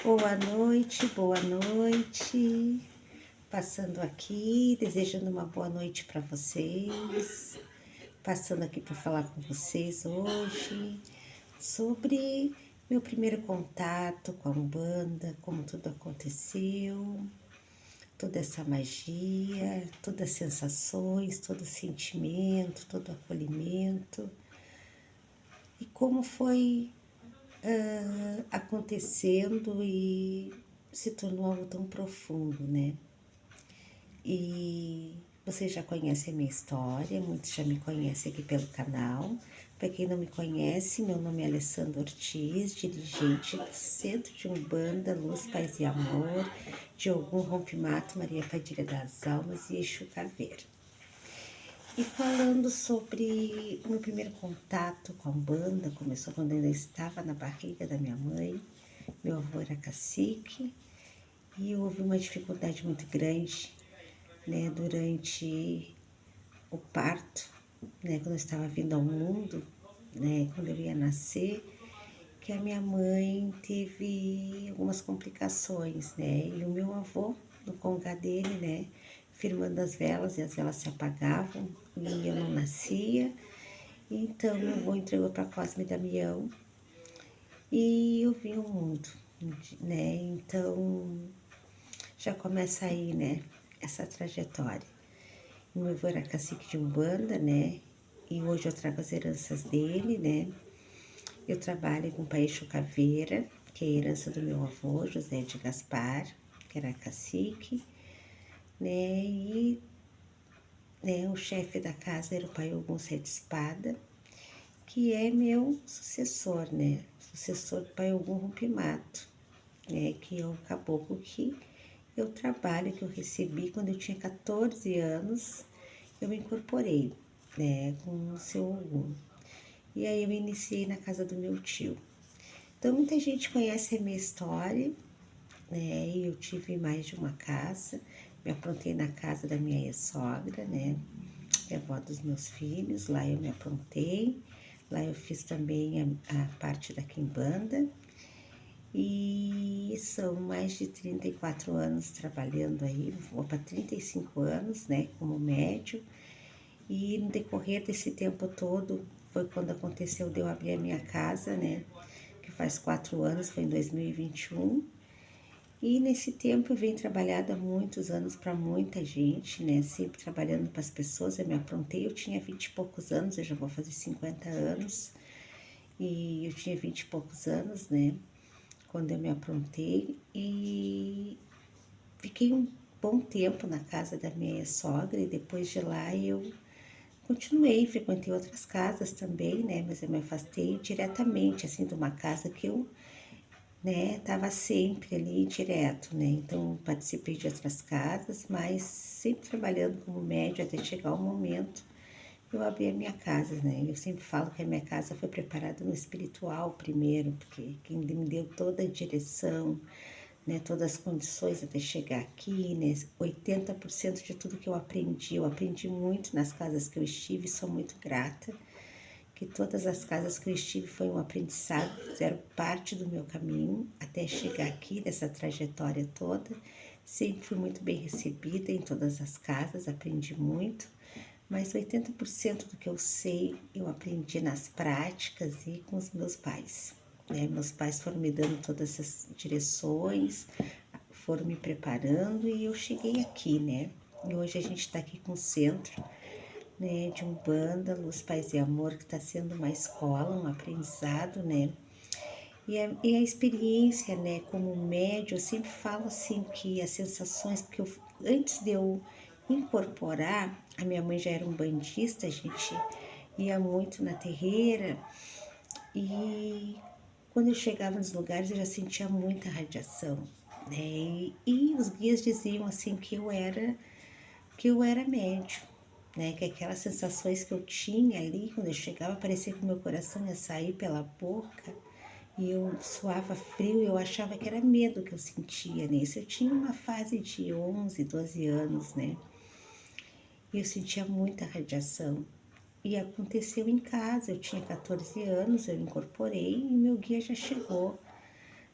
Boa noite, boa noite. Passando aqui, desejando uma boa noite para vocês. Passando aqui para falar com vocês hoje sobre meu primeiro contato com a Umbanda, como tudo aconteceu, toda essa magia, todas as sensações, todo sentimento, todo acolhimento e como foi acontecendo e se tornou algo tão profundo, né? E vocês já conhecem a minha história, muitos já me conhecem aqui pelo canal. Para quem não me conhece, meu nome é Alessandra Ortiz, dirigente do Centro de Umbanda, Luz, Paz e Amor, de Ogum Rompimato, Maria Padilha das Almas e Exu Caveira. E falando sobre o meu primeiro contato com a Umbanda, começou quando eu ainda estava na barriga da minha mãe. Meu avô era cacique e houve uma dificuldade muito grande, né, durante o parto, né, quando eu estava vindo ao mundo, né, quando eu ia nascer, que a minha mãe teve algumas complicações, né, e o meu avô, no congá dele, né, firmando as velas e as velas se apagavam e eu não nascia. Então meu avô entregou para Cosme e Damião e eu vim ao mundo, né, então já começa aí, né, essa trajetória. Meu avô era cacique de Umbanda, né? E hoje eu trago as heranças dele, né? Eu trabalho com o pai Exu Caveira, que é a herança do meu avô, José de Gaspar, que era cacique, né? E né, o chefe da casa era o pai Ogum Sete Espada, que é meu sucessor, né? Sucessor do pai Ogum Rompimato, né? Que é o caboclo que eu trabalho, que eu recebi quando eu tinha 14 anos, eu me incorporei, né, com o seu Ogum. E aí eu me iniciei na casa do meu tio. Então muita gente conhece a minha história, né, e eu tive mais de uma casa, me aprontei na casa da minha ex-sogra, né, que é a avó dos meus filhos, lá eu me aprontei, lá eu fiz também a parte da quimbanda, e são mais de 34 anos trabalhando aí, vou para 35 anos, né, como médium. E no decorrer desse tempo todo, foi quando aconteceu de eu abrir a minha casa, né, que faz 4 anos, foi em 2021. E nesse tempo eu venho trabalhando há muitos anos para muita gente, né, sempre trabalhando para as pessoas. Eu me aprontei, eu tinha 20 e poucos anos, eu já vou fazer 50 anos. E eu tinha 20 e poucos anos, né, quando eu me aprontei e fiquei um bom tempo na casa da minha sogra e depois de lá eu continuei, frequentei outras casas também, né, mas eu me afastei diretamente, assim, de uma casa que eu, né, tava sempre ali direto, né, então participei de outras casas, mas sempre trabalhando como médio até chegar o momento eu abri a minha casa, né? Eu sempre falo que a minha casa foi preparada no espiritual primeiro, porque quem me deu toda a direção, né, todas as condições até chegar aqui, né? 80% de tudo que eu aprendi muito nas casas que eu estive, sou muito grata, que todas as casas que eu estive foi um aprendizado, fizeram parte do meu caminho até chegar aqui, dessa trajetória toda. Sempre fui muito bem recebida em todas as casas, aprendi muito, mas 80% do que eu sei eu aprendi nas práticas e com os meus pais. Né? Meus pais foram me dando todas essas direções, foram me preparando e eu cheguei aqui, né? E hoje a gente está aqui com o centro, né, de Umbanda, Luz, Paz e Amor, que está sendo uma escola, um aprendizado, né? E a experiência, né, como médio, eu sempre falo assim que as sensações, porque antes de eu incorporar, a minha mãe já era um bandista, a gente ia muito na terreira e quando eu chegava nos lugares eu já sentia muita radiação, né? E os guias diziam assim que eu era médio, né? Que aquelas sensações que eu tinha ali quando eu chegava, parecia que o meu coração ia sair pela boca e eu suava frio, eu achava que era medo que eu sentia nisso. Eu tinha uma fase de 11, 12 anos, né? E eu sentia muita radiação. E aconteceu em casa, eu tinha 14 anos, eu incorporei e meu guia já chegou,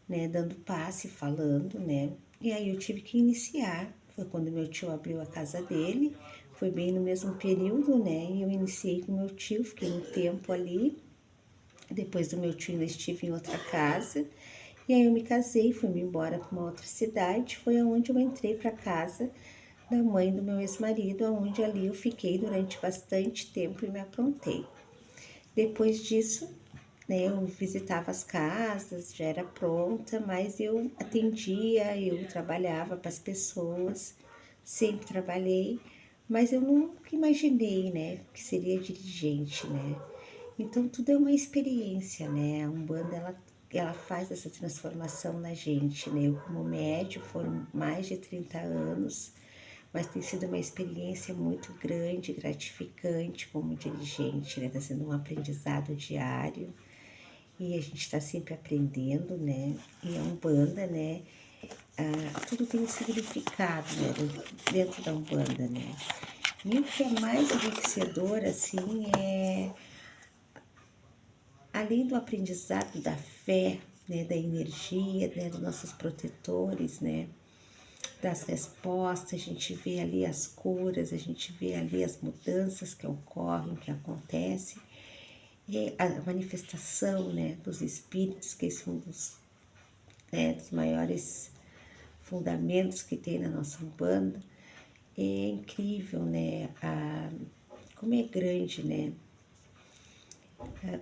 né, dando passe, falando, né, e aí eu tive que iniciar. Foi quando meu tio abriu a casa dele, foi bem no mesmo período, né, e eu iniciei com meu tio, fiquei um tempo ali. Depois do meu tio ainda estive em outra casa, e aí eu me casei, fui-me embora para uma outra cidade, foi aonde eu entrei para casa da mãe do meu ex-marido, aonde ali eu fiquei durante bastante tempo e me aprontei. Depois disso, né, eu visitava as casas, já era pronta, mas eu atendia, eu trabalhava para as pessoas, sempre trabalhei, mas eu nunca imaginei, né, que seria dirigente, né. Então tudo é uma experiência, né, a Umbanda ela faz essa transformação na gente, né, eu como médium foram mais de 30 anos, mas tem sido uma experiência muito grande, gratificante como dirigente, né? Está sendo um aprendizado diário e a gente está sempre aprendendo, né? E a Umbanda, né? Tudo tem um significado, né? Dentro da Umbanda, né? E o que é mais enriquecedor, assim, é além do aprendizado da fé, né? Da energia, né? Dos nossos protetores, né? Das respostas, a gente vê ali as curas, a gente vê ali as mudanças que ocorrem, que acontecem, e a manifestação, né, dos espíritos, que esse é um dos, né, dos maiores fundamentos que tem na nossa Umbanda. É incrível, né, como é grande, né,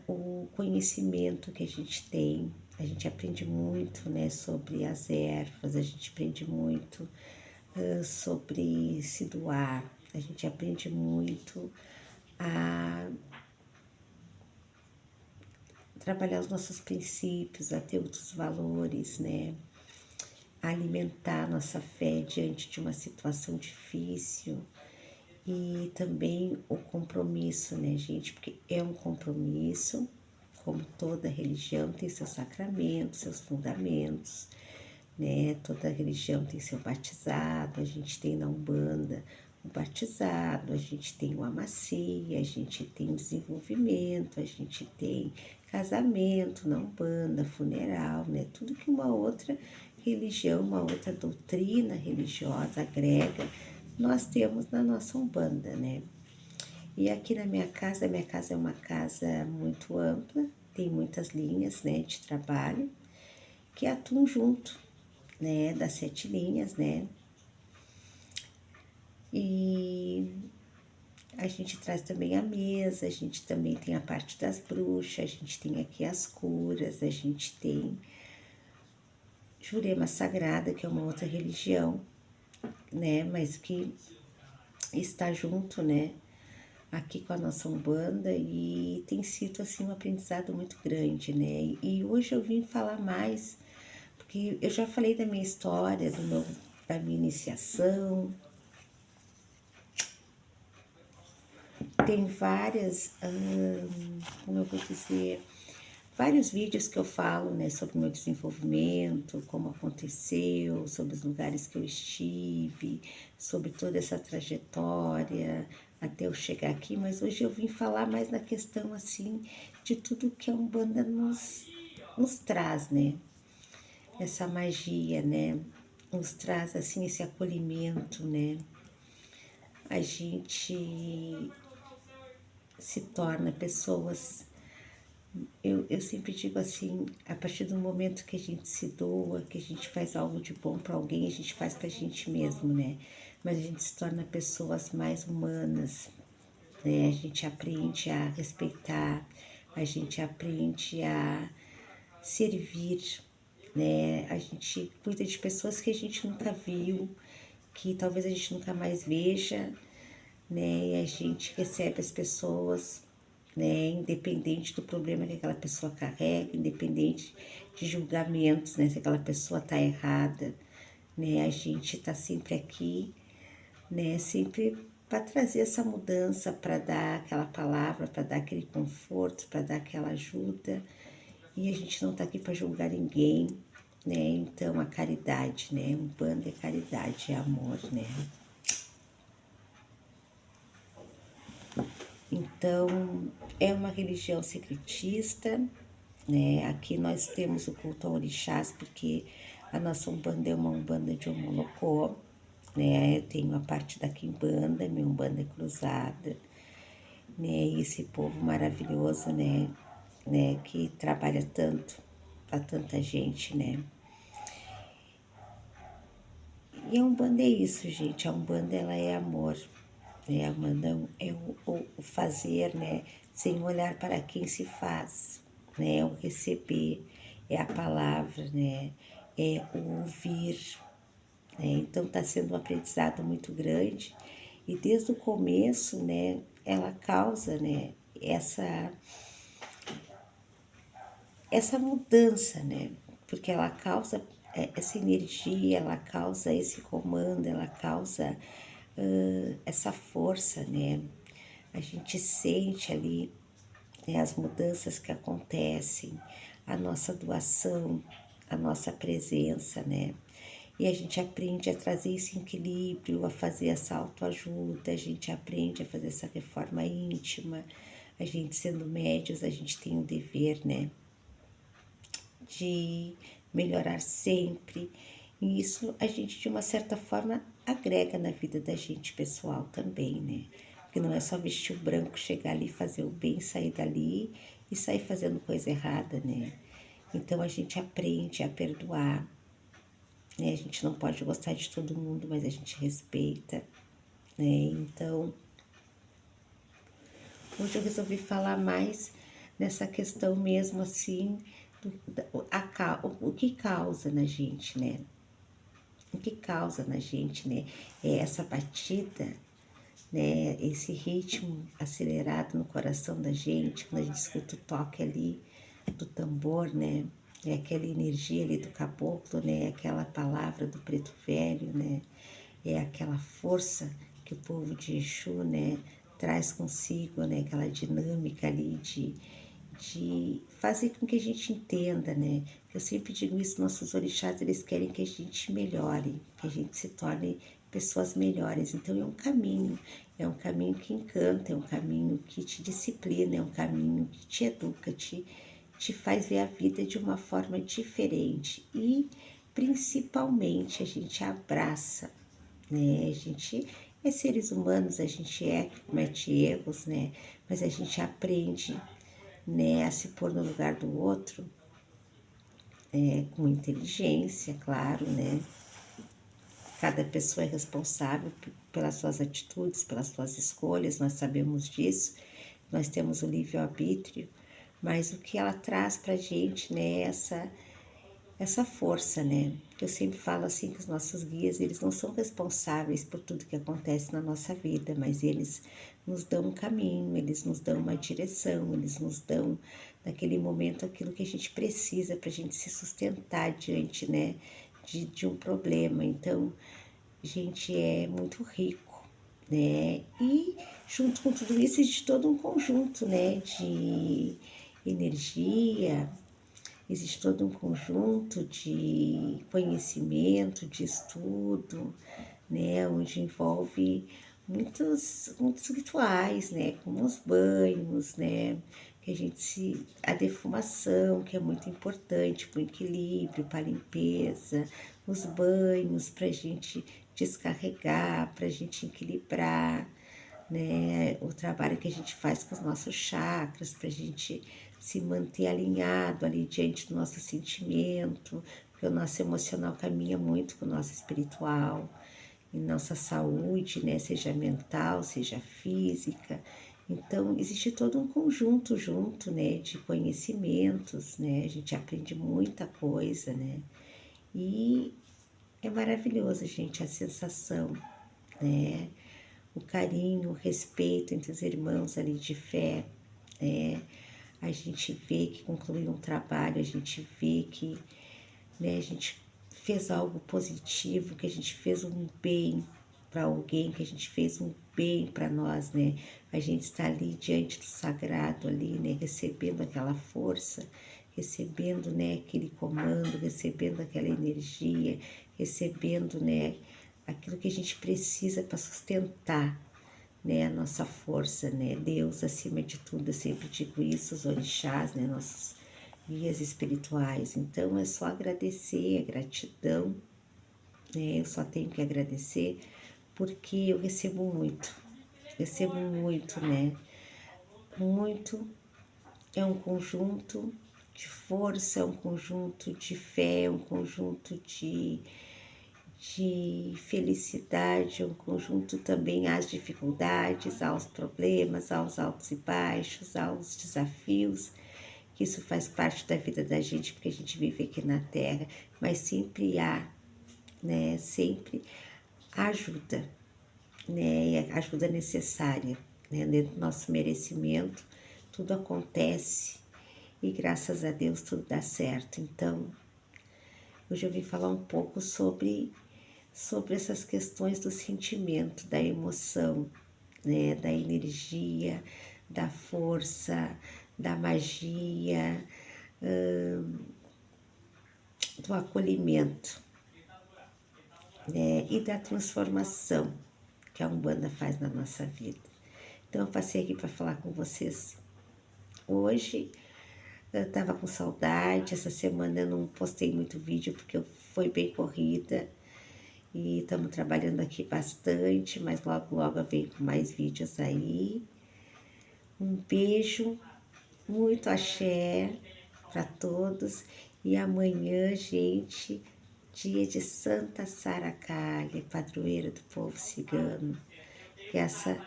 o conhecimento que a gente tem. A gente aprende muito, né, sobre as ervas, a gente aprende muito sobre se doar, a gente aprende muito a trabalhar os nossos princípios, a ter outros valores, né? A alimentar nossa fé diante de uma situação difícil e também o compromisso, né, gente? Porque é um compromisso, como toda religião tem seus sacramentos, seus fundamentos, né? Toda religião tem seu batizado, a gente tem na Umbanda o batizado, a gente tem o amacia, a gente tem o desenvolvimento, a gente tem casamento na Umbanda, funeral, né? Tudo que uma outra religião, uma outra doutrina religiosa agrega, nós temos na nossa Umbanda, né? E aqui na minha casa é uma casa muito ampla, tem muitas linhas, né, de trabalho, que atuam junto, né, das 7 linhas, né, e a gente traz também a mesa, a gente também tem a parte das bruxas, a gente tem aqui as curas, a gente tem Jurema Sagrada, que é uma outra religião, né, mas que está junto, né, aqui com a nossa Umbanda e tem sido, assim, um aprendizado muito grande, né, e hoje eu vim falar mais, porque eu já falei da minha história, da minha iniciação. Tem várias, como eu vou dizer, vários vídeos que eu falo, né, sobre o meu desenvolvimento, como aconteceu, sobre os lugares que eu estive, sobre toda essa trajetória até eu chegar aqui, mas hoje eu vim falar mais na questão, assim, de tudo que a Umbanda nos traz, né, essa magia, né, nos traz, assim, esse acolhimento, né, a gente se torna pessoas. Eu sempre digo assim, a partir do momento que a gente se doa, que a gente faz algo de bom para alguém, a gente faz para a gente mesmo, né? Mas a gente se torna pessoas mais humanas, né? A gente aprende a respeitar, a gente aprende a servir, né? A gente cuida de pessoas que a gente nunca viu, que talvez a gente nunca mais veja, né? E a gente recebe as pessoas, né? Independente do problema que aquela pessoa carrega, independente de julgamentos, né? Se aquela pessoa tá errada, né? A gente tá sempre aqui, né? Sempre para trazer essa mudança, para dar aquela palavra, para dar aquele conforto, para dar aquela ajuda. E a gente não tá aqui para julgar ninguém, né? Então a caridade, né? Umbanda é caridade, é amor, né? Então, é uma religião secretista, né? Aqui nós temos o culto a orixás, porque a nossa Umbanda é uma Umbanda de Omolocó, né? Eu tenho a parte da Quimbanda, minha Umbanda é cruzada, né? E esse povo maravilhoso, né? Que trabalha tanto para tanta gente, né? E a Umbanda é isso, gente. A Umbanda, ela é amor, né? A Umbanda é o fazer, né? Sem olhar para quem se faz, né? É o receber, é a palavra, né? É o ouvir, né? Então, está sendo um aprendizado muito grande. E desde o começo, né? Ela causa, né? Essa mudança, né? Porque ela causa essa energia, ela causa esse comando, ela causa essa força, né? A gente sente ali, né, as mudanças que acontecem, a nossa doação, a nossa presença, né? E a gente aprende a trazer esse equilíbrio, a fazer essa autoajuda, a gente aprende a fazer essa reforma íntima. A gente sendo médios, a gente tem o dever, né, de melhorar sempre. E isso a gente, de uma certa forma, agrega na vida da gente pessoal também, né? Porque não é só vestir o branco, chegar ali, fazer o bem, sair dali e sair fazendo coisa errada, né? Então a gente aprende a perdoar, né? A gente não pode gostar de todo mundo, mas a gente respeita, né? Então, hoje eu resolvi falar mais nessa questão mesmo assim, o que causa na gente, né? O que causa na gente, né? É essa batida, né? Esse ritmo acelerado no coração da gente, quando a gente escuta o toque ali do tambor, né? É aquela energia ali do caboclo, né? Aquela palavra do preto velho, né? É aquela força que o povo de Exu, né? Traz consigo, né? Aquela dinâmica ali de fazer com que a gente entenda, né? Eu sempre digo isso, nossos orixás, eles querem que a gente melhore, que a gente se torne pessoas melhores. Então é um caminho que encanta, é um caminho que te disciplina, é um caminho que te educa, te faz ver a vida de uma forma diferente. E principalmente a gente abraça, né? A gente é seres humanos, a gente comete erros, né? Mas a gente aprende, né, a se pôr no lugar do outro, com inteligência, claro, né? Cada pessoa é responsável pelas suas atitudes, pelas suas escolhas, nós sabemos disso, nós temos o livre-arbítrio, mas o que ela traz pra gente, né, essa força, né? Eu sempre falo assim que os nossos guias, eles não são responsáveis por tudo que acontece na nossa vida, mas eles nos dão um caminho, eles nos dão uma direção, eles nos dão, naquele momento, aquilo que a gente precisa para a gente se sustentar diante, né, de um problema. Então, a gente é muito rico, né? E junto com tudo isso, existe todo um conjunto, né, de energia. Existe todo um conjunto de conhecimento, de estudo, né, onde envolve muitos rituais, né, como os banhos, né, que a defumação, que é muito importante para o equilíbrio, para a limpeza, os banhos para a gente descarregar, para a gente equilibrar, né? O trabalho que a gente faz com os nossos chakras, para a gente se manter alinhado ali diante do nosso sentimento, porque o nosso emocional caminha muito com o nosso espiritual, e nossa saúde, né? Seja mental, seja física. Então, existe todo um conjunto junto, né? De conhecimentos, né? A gente aprende muita coisa, né? E é maravilhoso, gente, a sensação, né? O carinho, o respeito entre os irmãos ali de fé, né? A gente vê que concluiu um trabalho, a gente vê que, né, a gente fez algo positivo, que a gente fez um bem para alguém, que a gente fez um bem para nós, né? A gente está ali diante do sagrado ali, né, recebendo aquela força, recebendo, né, aquele comando, recebendo aquela energia, recebendo, né, aquilo que a gente precisa para sustentar, né, a nossa força, né, Deus acima de tudo, eu sempre digo isso, os orixás, né, nossos guias espirituais. Então é só agradecer, a gratidão, né? Eu só tenho que agradecer porque eu recebo muito, né? Muito é um conjunto de força, é um conjunto de fé, é um conjunto de felicidade, é um conjunto também às dificuldades, aos problemas, aos altos e baixos, aos desafios, que isso faz parte da vida da gente, porque a gente vive aqui na Terra, mas sempre há, né, sempre ajuda, né, ajuda necessária, né, dentro do nosso merecimento, tudo acontece e graças a Deus tudo dá certo. Então, hoje eu vim falar um pouco sobre essas questões do sentimento, da emoção, né, da energia, da força, da magia, do acolhimento, né, e da transformação que a Umbanda faz na nossa vida. Então eu passei aqui para falar com vocês hoje. Eu estava com saudade, essa semana eu não postei muito vídeo porque foi bem corrida e estamos trabalhando aqui bastante, mas logo logo eu venho com mais vídeos aí. Um beijo, muito axé para todos e amanhã, gente, dia de Santa Sara Kali, padroeira do povo cigano, que essa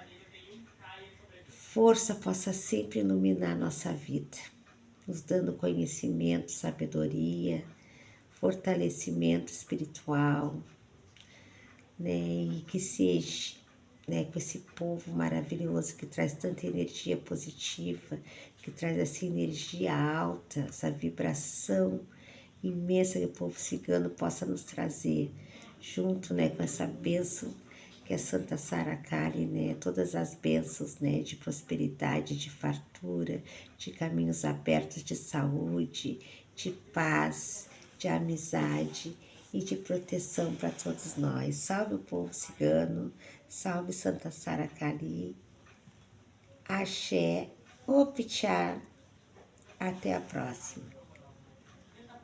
força possa sempre iluminar a nossa vida, nos dando conhecimento, sabedoria, fortalecimento espiritual, né? E que seja, né, com esse povo maravilhoso que traz tanta energia positiva, que traz essa energia alta, essa vibração imensa que o povo cigano possa nos trazer, junto, né, com essa bênção que é Santa Sara Kali, né, todas as bênçãos, né, de prosperidade, de fartura, de caminhos abertos, de saúde, de paz, de amizade e de proteção para todos nós. Salve o povo cigano, salve Santa Sara Kali, axé, opixá, até a próxima.